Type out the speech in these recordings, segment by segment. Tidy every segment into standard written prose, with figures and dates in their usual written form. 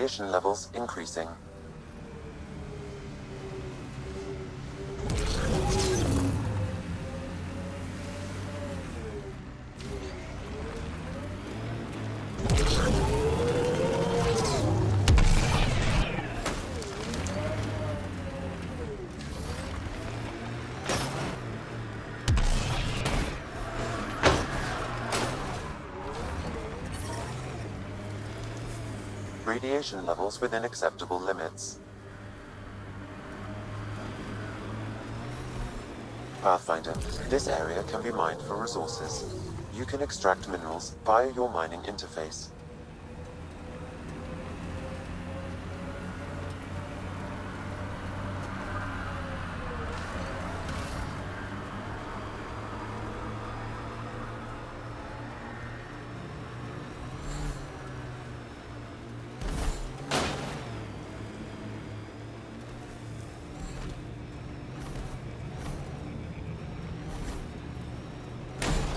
Radiation levels increasing. Radiation levels within acceptable limits. Pathfinder, this area can be mined for resources. You can extract minerals via your mining interface.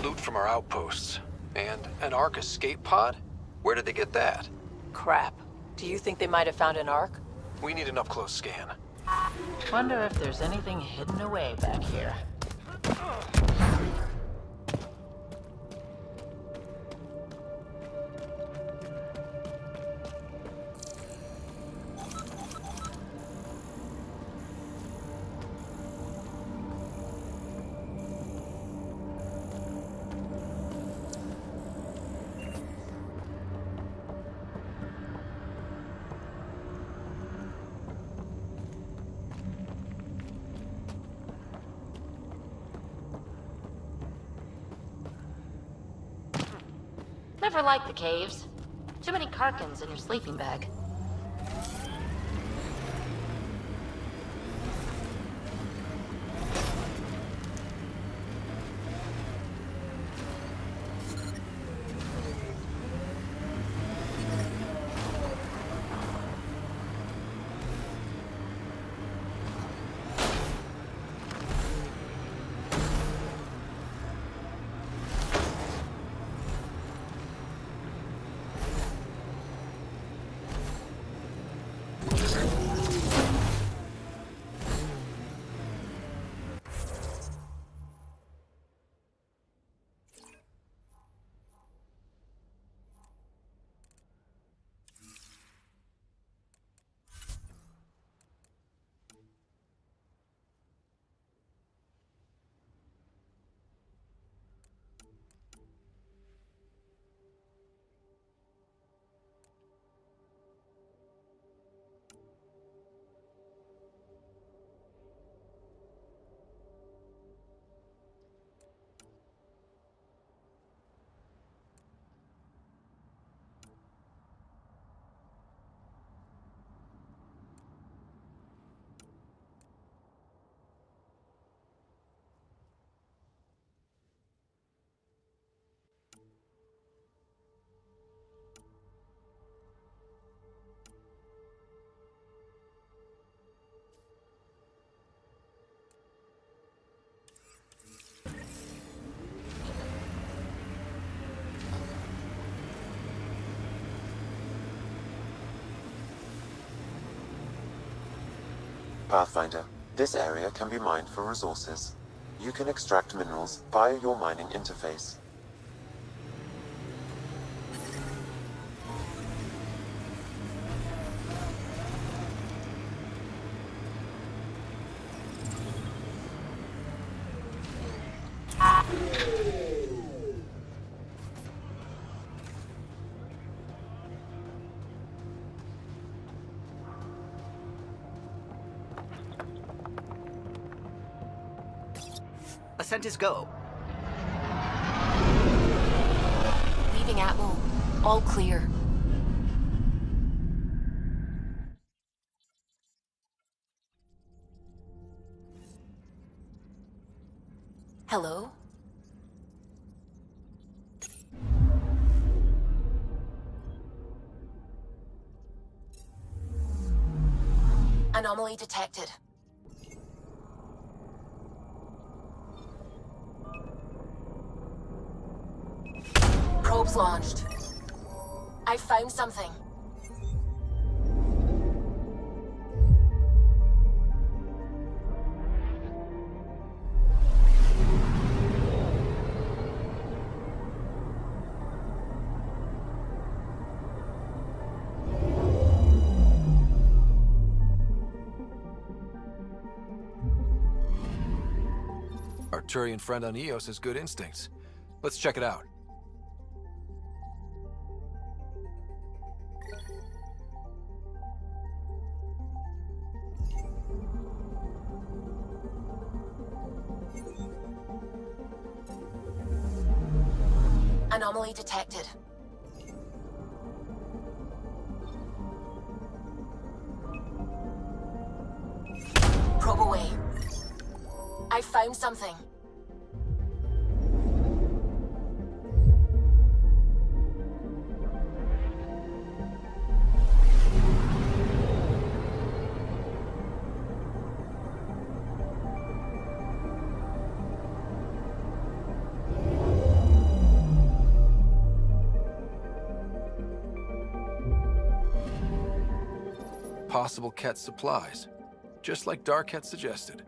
Loot from our outposts. And an Ark escape pod? Where did they get that? Crap. Do you think they might have found an Ark? We need an up-close scan. Wonder if there's anything hidden away back here. Never liked the caves. Too many Karkins in your sleeping bag. Pathfinder, this area can be mined for resources. You can extract minerals via your mining interface. Ascent is go. Leaving Atmo. All clear. Hello? Anomaly detected. Probes launched. I found something. Centurion friend on Eos has good instincts. Let's check it out. Anomaly detected. Probe away. I found something. Possible Ket supplies, just like Dark had suggested.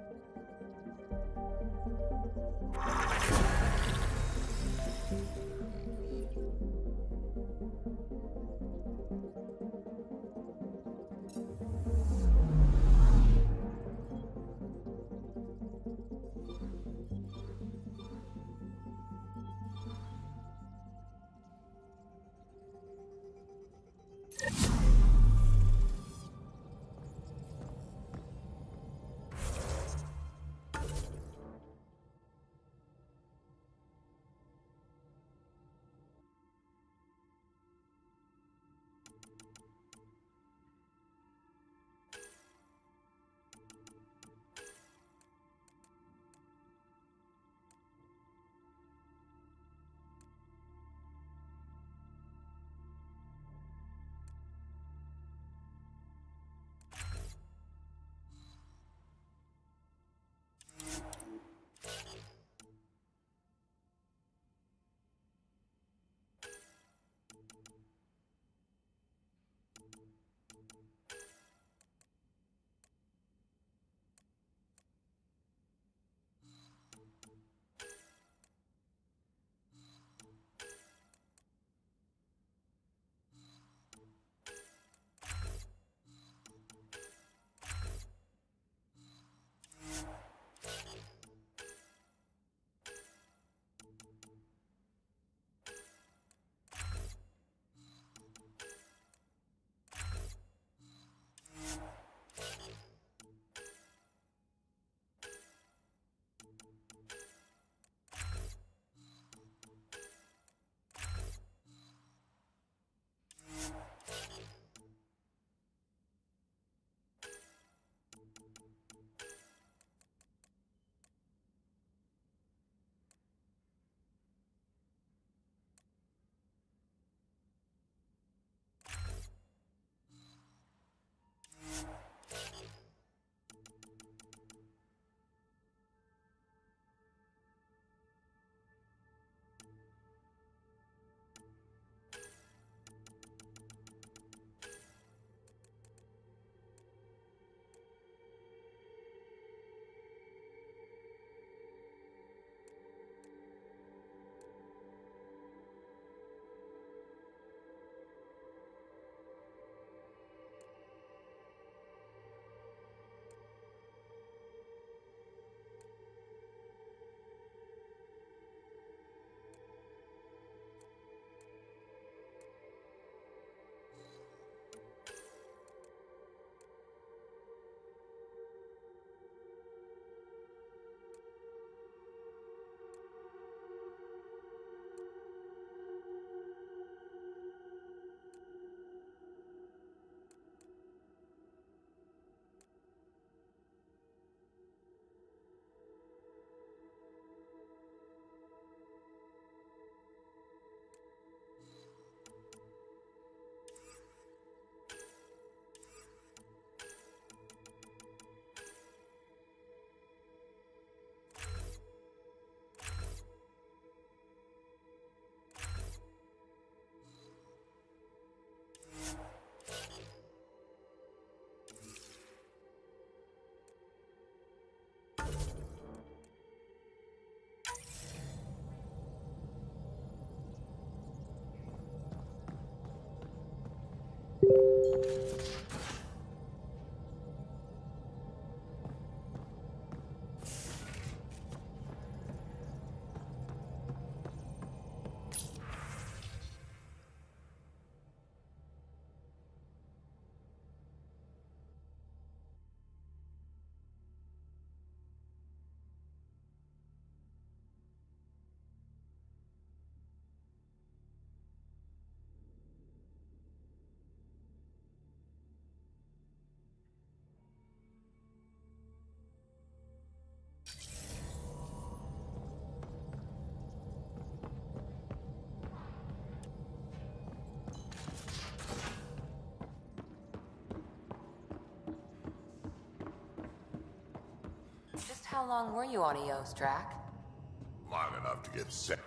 How long were you on EOS, Drac? Long enough to get sick.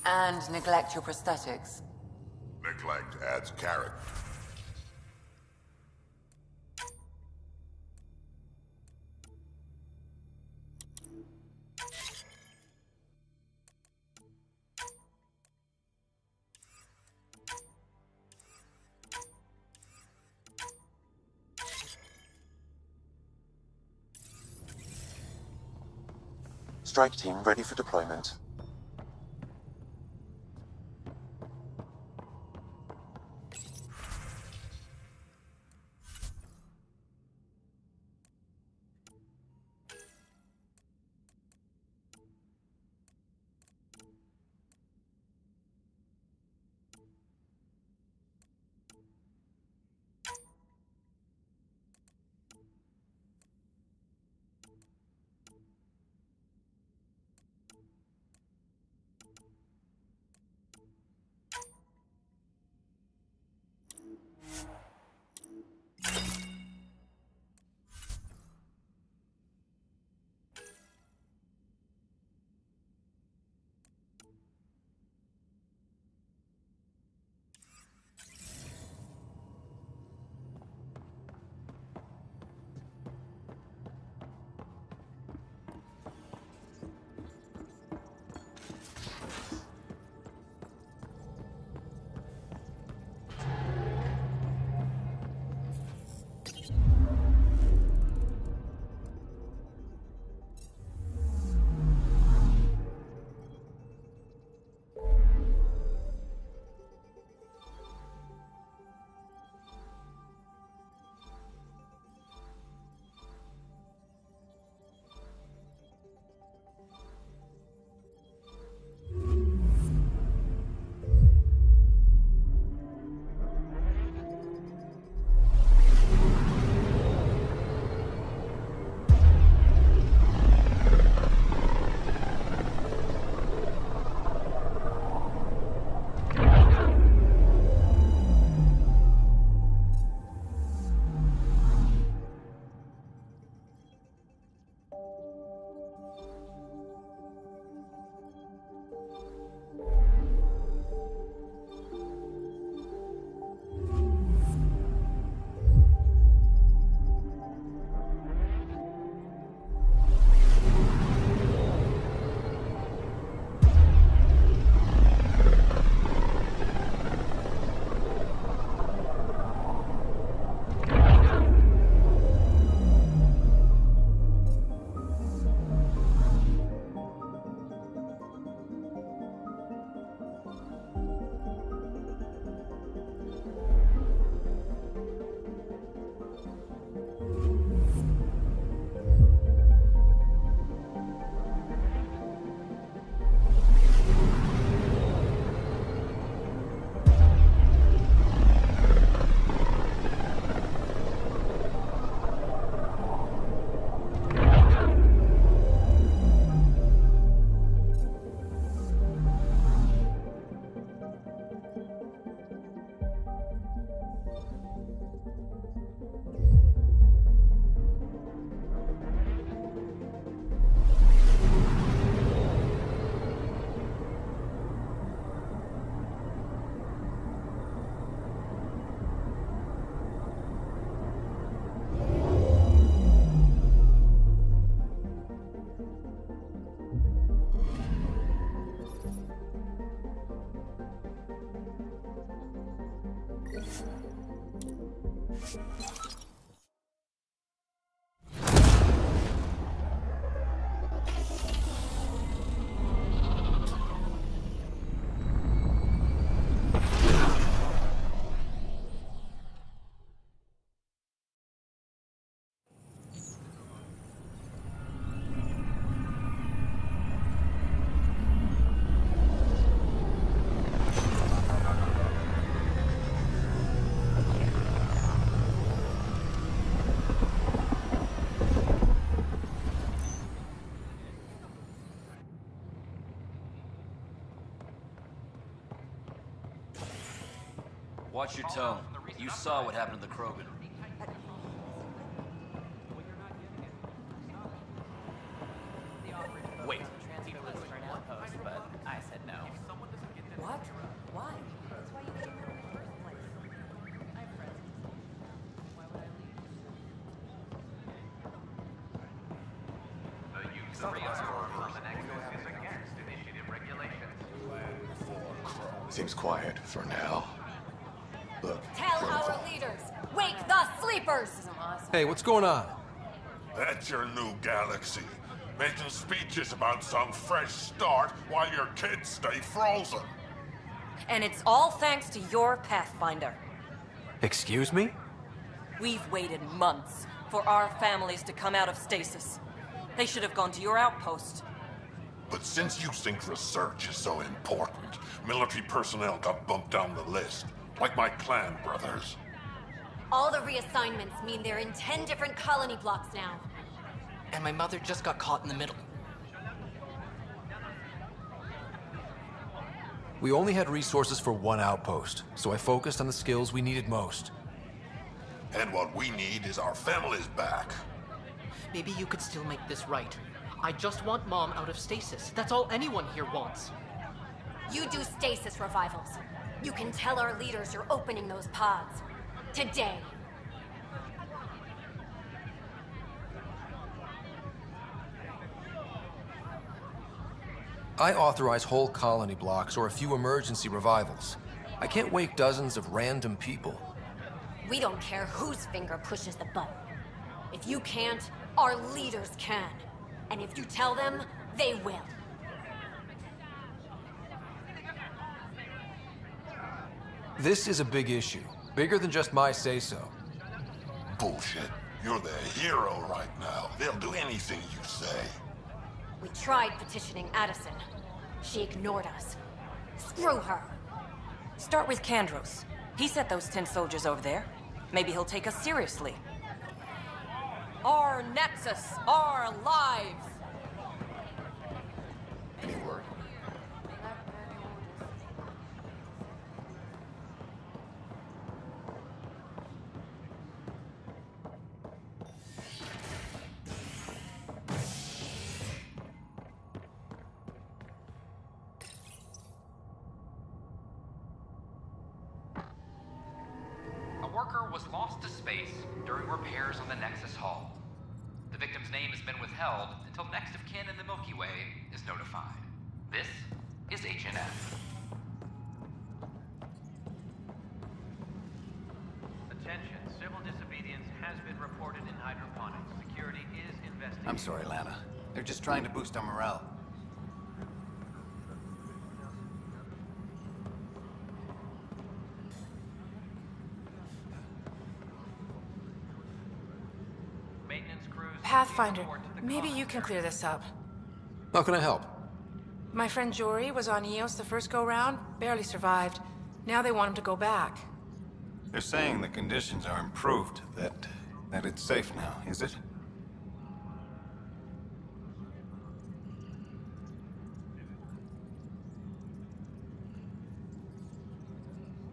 And neglect your prosthetics. Neglect adds character. Strike team ready for deployment. Watch your tone. You saw what happened to the Krogan. Wait. But I said no. What? Why? That's why you came here in the first place. I have friends. Why would I leave? The use of rearmament on the Nexus is against initiative regulations. Seems quiet for now. Look. Tell our leaders! Wake the sleepers! Hey, what's going on? That's your new galaxy. Making speeches about some fresh start while your kids stay frozen. And it's all thanks to your Pathfinder. Excuse me? We've waited months for our families to come out of stasis. They should have gone to your outpost. But since you think research is so important, military personnel got bumped down the list. Like my clan brothers. All the reassignments mean they're in 10 different colony blocks now. And my mother just got caught in the middle. We only had resources for one outpost, so I focused on the skills we needed most. And what we need is our families back. Maybe you could still make this right. I just want Mom out of stasis. That's all anyone here wants. You do stasis revivals. You can tell our leaders you're opening those pods. Today. I authorize whole colony blocks or a few emergency revivals. I can't wake dozens of random people. We don't care whose finger pushes the button. If you can't, our leaders can. And if you tell them, they will. This is a big issue. Bigger than just my say-so. Bullshit. You're the hero right now. They'll do anything you say. We tried petitioning Addison. She ignored us. Screw her. Start with Kandros. He sent those 10 soldiers over there. Maybe he'll take us seriously. Our Nexus, our lives! Any word? A worker was lost to space during repairs on the Nexus Hull. The victim's name has been withheld until next of kin in the Milky Way is notified. This is HNF. Attention, civil disobedience has been reported in hydroponics. Security is investigating. I'm sorry, Lana. They're just trying to boost our morale. Maintenance crews. Pathfinder, maybe you can clear this up. How can I help? My friend Jory was on Eos the first go-round, barely survived. Now they want him to go back. They're saying the conditions are improved, that it's safe now, is it?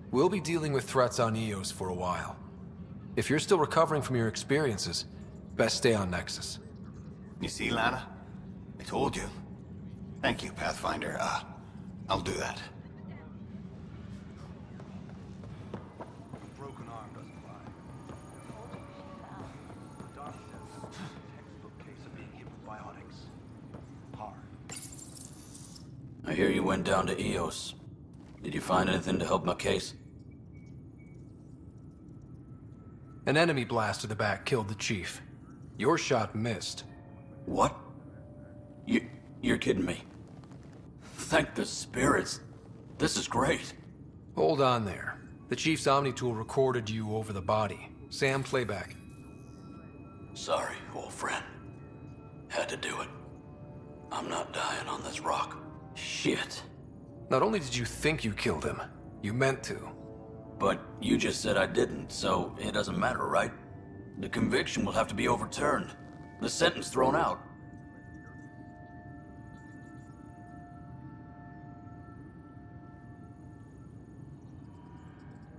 We'll be dealing with threats on Eos for a while. If you're still recovering from your experiences, best stay on Nexus. You see, Lana? I told you. Thank you, Pathfinder. I'll do that. Broken arm doesn't lie. Doctor says textbook case of being hit with biotics. Hard. I hear you went down to Eos. Did you find anything to help my case? An enemy blast to the back killed the chief. Your shot missed. What? You're kidding me. Thank the spirits. This is great. Hold on there. The chief's Omni tool recorded you over the body. Sam, playback. Sorry, old friend. Had to do it. I'm not dying on this rock. Shit. Not only did you think you killed him, you meant to. But you just said I didn't, so it doesn't matter, right? The conviction will have to be overturned. The sentence thrown out.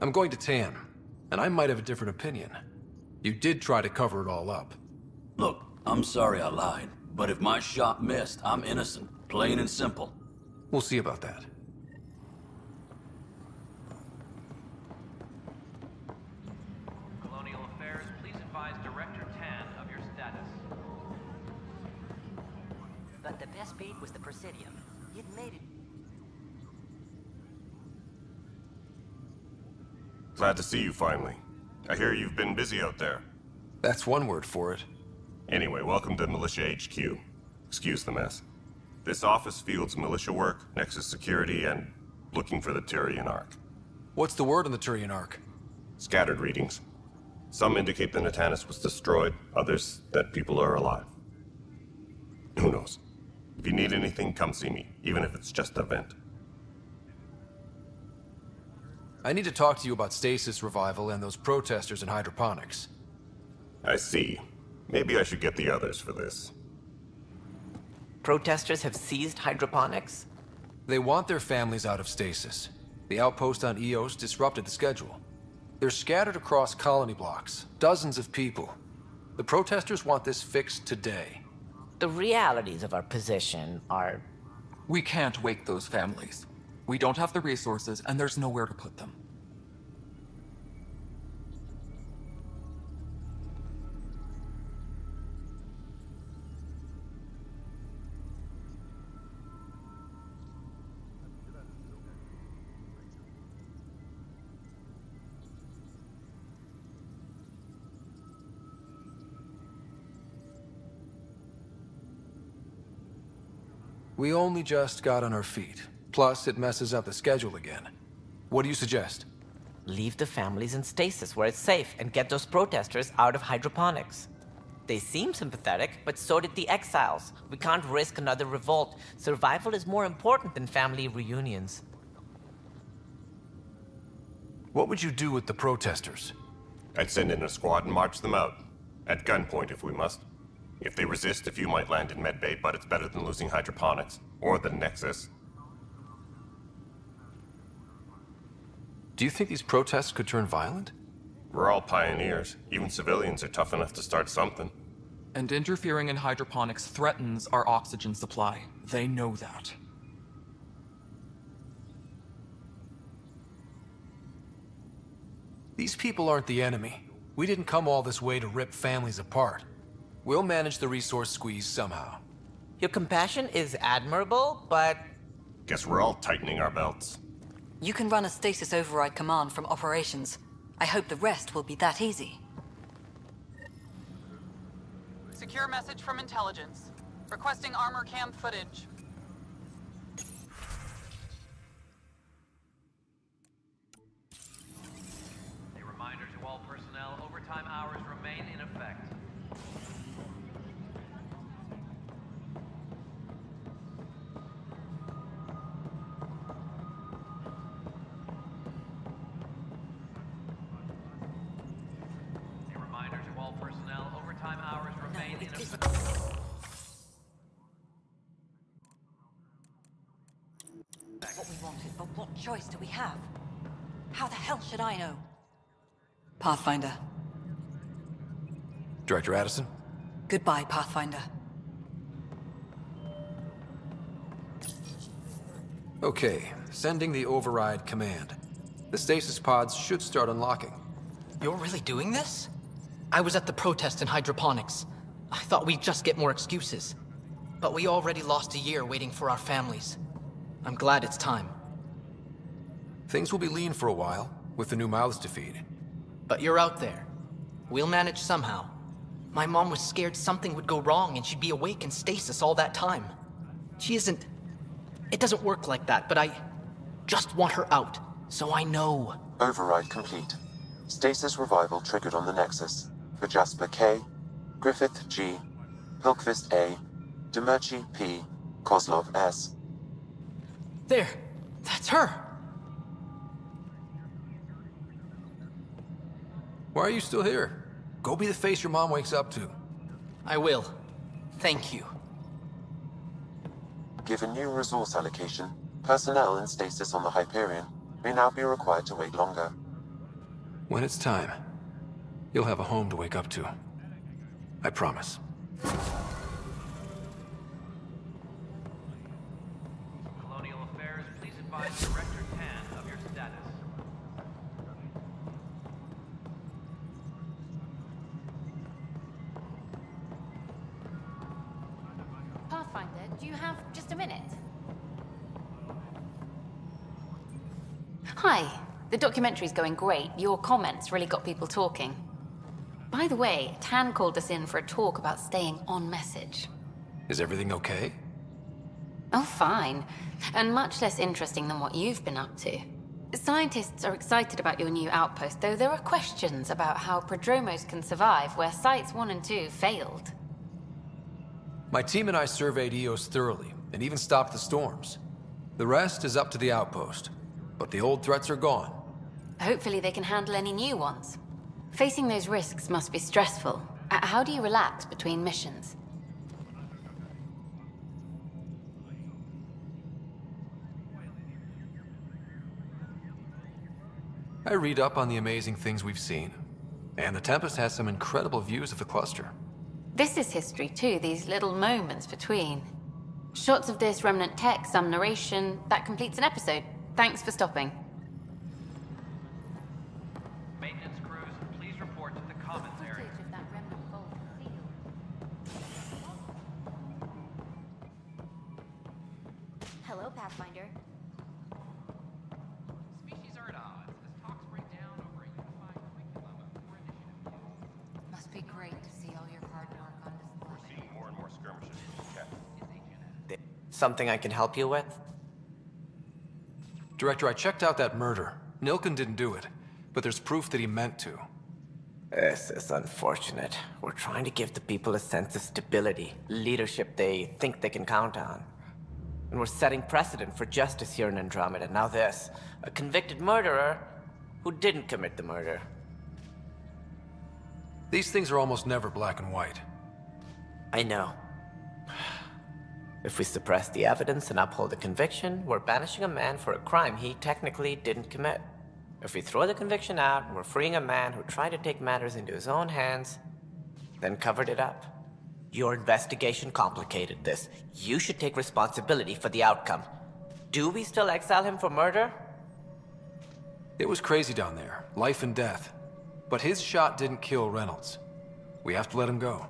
I'm going to Tan, and I might have a different opinion. You did try to cover it all up. Look, I'm sorry I lied, but if my shot missed, I'm innocent. Plain and simple. We'll see about that. Colonial Affairs, please advise Director Tan of your status. But the best beat was the Presidium. You'd made it. Glad to see you finally. I hear you've been busy out there. That's one word for it. Anyway, welcome to Militia HQ. Excuse the mess. This office fields militia work, Nexus security, and looking for the Turian Ark. What's the word on the Turian Ark? Scattered readings. Some indicate the Natanus was destroyed, others that people are alive. Who knows? If you need anything, come see me, even if it's just a vent. I need to talk to you about stasis revival and those protesters in hydroponics. I see. Maybe I should get the others for this. Protesters have seized hydroponics? They want their families out of stasis. The outpost on Eos disrupted the schedule. They're scattered across colony blocks, dozens of people. The protesters want this fixed today. The realities of our position are... We can't wake those families. We don't have the resources, and there's nowhere to put them. We only just got on our feet. Plus, it messes up the schedule again. What do you suggest? Leave the families in stasis where it's safe and get those protesters out of hydroponics. They seem sympathetic, but so did the exiles. We can't risk another revolt. Survival is more important than family reunions. What would you do with the protesters? I'd send in a squad and march them out. At gunpoint if we must. If they resist, a few might land in medbay, but it's better than losing hydroponics. Or the Nexus. Do you think these protests could turn violent? We're all pioneers. Even civilians are tough enough to start something. And interfering in hydroponics threatens our oxygen supply. They know that. These people aren't the enemy. We didn't come all this way to rip families apart. We'll manage the resource squeeze somehow. Your compassion is admirable, but... Guess we're all tightening our belts. You can run a stasis override command from operations. I hope the rest will be that easy. Secure message from intelligence. Requesting armor cam footage. A reminder to all personnel, overtime hours remain in effect. A reminder to all personnel, overtime hours remain in effect. What we wanted, but what choice do we have? How the hell should I know? Pathfinder. Director Addison? Goodbye, Pathfinder. Okay, sending the override command. The stasis pods should start unlocking. You're really doing this? I was at the protest in hydroponics. I thought we'd just get more excuses. But we already lost a year waiting for our families. I'm glad it's time. Things will be lean for a while, with the new mouths to feed. But you're out there. We'll manage somehow. My mom was scared something would go wrong and she'd be awake in stasis all that time. She isn't... It doesn't work like that, but I just want her out, so I know. Override complete. Stasis revival triggered on the Nexus. For Jasper K, Griffith G, Hilkvist A, Demerchi P, Kozlov S. There! That's her! Why are you still here? Go be the face your mom wakes up to. I will. Thank you. Given new resource allocation, personnel in stasis on the Hyperion may now be required to wait longer. When it's time, you'll have a home to wake up to. I promise. Colonial Affairs, please advise Director Tan of your status. Pathfinder, do you have just a minute? Hi. The documentary's going great. Your comments really got people talking. By the way, Tan called us in for a talk about staying on message. Is everything okay? Oh, fine. And much less interesting than what you've been up to. Scientists are excited about your new outpost, though there are questions about how prodromos can survive where Sites 1 and 2 failed. My team and I surveyed EOS thoroughly, and even stopped the storms. The rest is up to the outpost, but the old threats are gone. Hopefully they can handle any new ones. Facing those risks must be stressful. How do you relax between missions? I read up on the amazing things we've seen. And the Tempest has some incredible views of the cluster. This is history too, these little moments between. Shots of this remnant tech, some narration, that completes an episode. Thanks for stopping. Maintenance crews, please report to the commons area. Hello, Pathfinder. Species are at odds as talks break down over a unified curriculum for initiative. Must be great to see all your hard work on display. We're seeing more and more skirmishes with the Cat. Something I can help you with? Director, I checked out that murder. Nilken didn't do it, but there's proof that he meant to. This is unfortunate. We're trying to give the people a sense of stability, leadership they think they can count on. And we're setting precedent for justice here in Andromeda. Now this, a convicted murderer who didn't commit the murder. These things are almost never black and white. I know. If we suppress the evidence and uphold the conviction, we're banishing a man for a crime he technically didn't commit. If we throw the conviction out, we're freeing a man who tried to take matters into his own hands, then covered it up. Your investigation complicated this. You should take responsibility for the outcome. Do we still exile him for murder? It was crazy down there, life and death. But his shot didn't kill Reynolds. We have to let him go.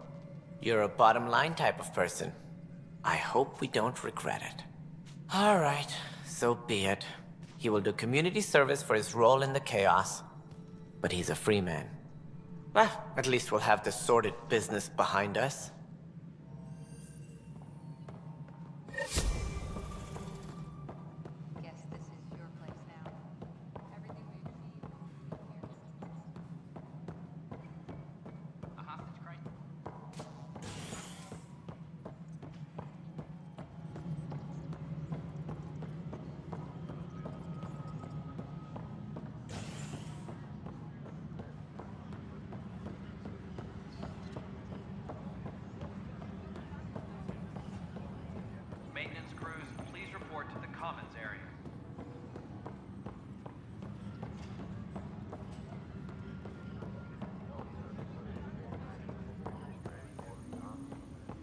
You're a bottom line type of person. I hope we don't regret it. All right, so be it. He will do community service for his role in the chaos. But he's a free man. Well, at least we'll have the sordid business behind us. Guess this is your place now. Everything we achieved here. A hostage crate? Maintenance crews, please report to the commons area.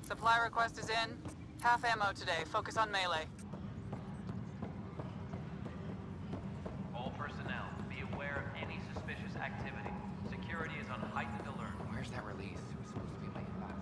Supply request is in. Half ammo today. Focus on melee. All personnel, be aware of any suspicious activity. Security is on heightened alert. Where's that release? It was supposed to be late last.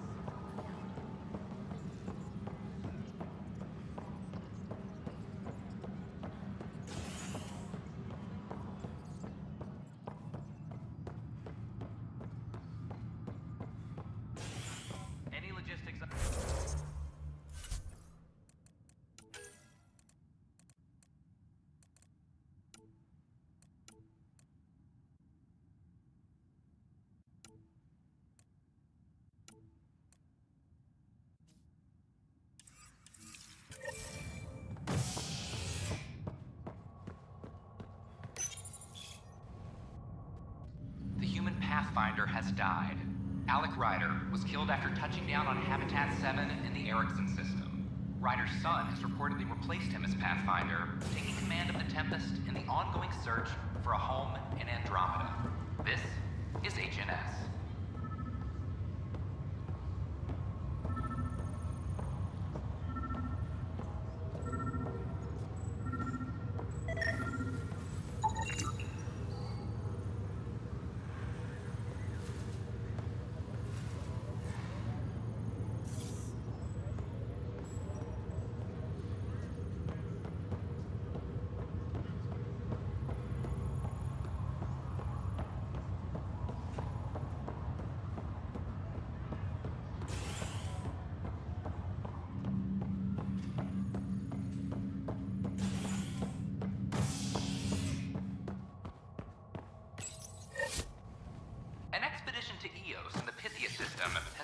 Pathfinder has died. Alec Ryder was killed after touching down on Habitat 7 in the Erickson system. Ryder's son has reportedly replaced him as Pathfinder, taking command of the Tempest in the ongoing search for a home in Andromeda. This is HNS.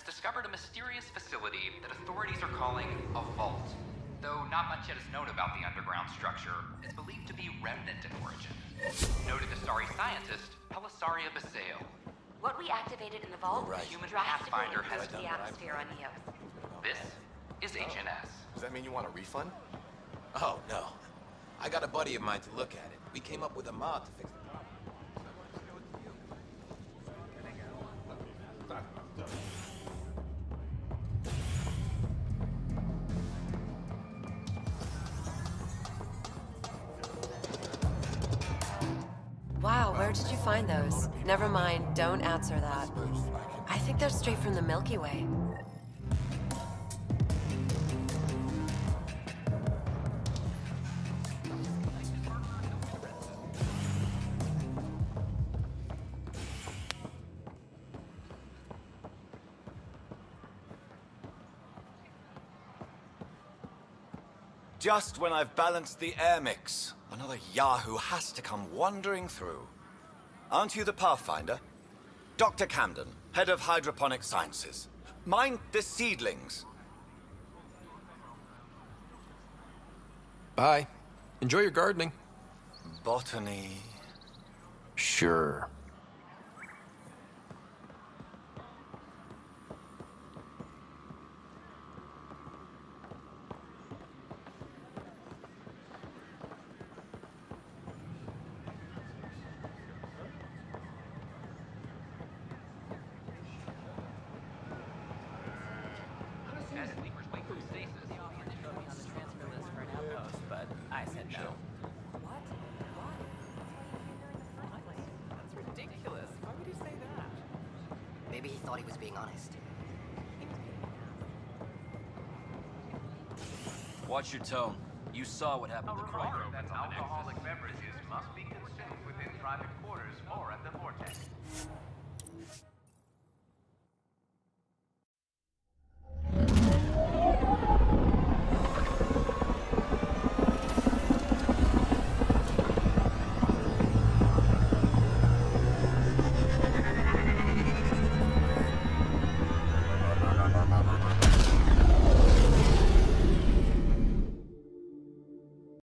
Discovered a mysterious facility that authorities are calling a vault. Though not much yet is known about the underground structure, it's believed to be remnant in origin. Noted Asari scientist, Pelisaria Basale. What we activated in the vault, The human Pathfinder has the atmosphere on Eos. This is HNS. Does that mean you want a refund? Oh, no. I got a buddy of mine to look at it. We came up with a mod to fix the problem. Wow, where did you find those? Never mind, don't answer that. I think they're straight from the Milky Way. Just when I've balanced the air mix, another Yahoo has to come wandering through. Aren't you the Pathfinder? Dr. Camden, head of hydroponic sciences. Mind the seedlings. Bye. Enjoy your gardening. Botany. Sure. Maybe he thought he was being honest. Watch your tone. You saw what happened to the Reminder that alcoholic beverages must be consumed within private quarters or at the vortex.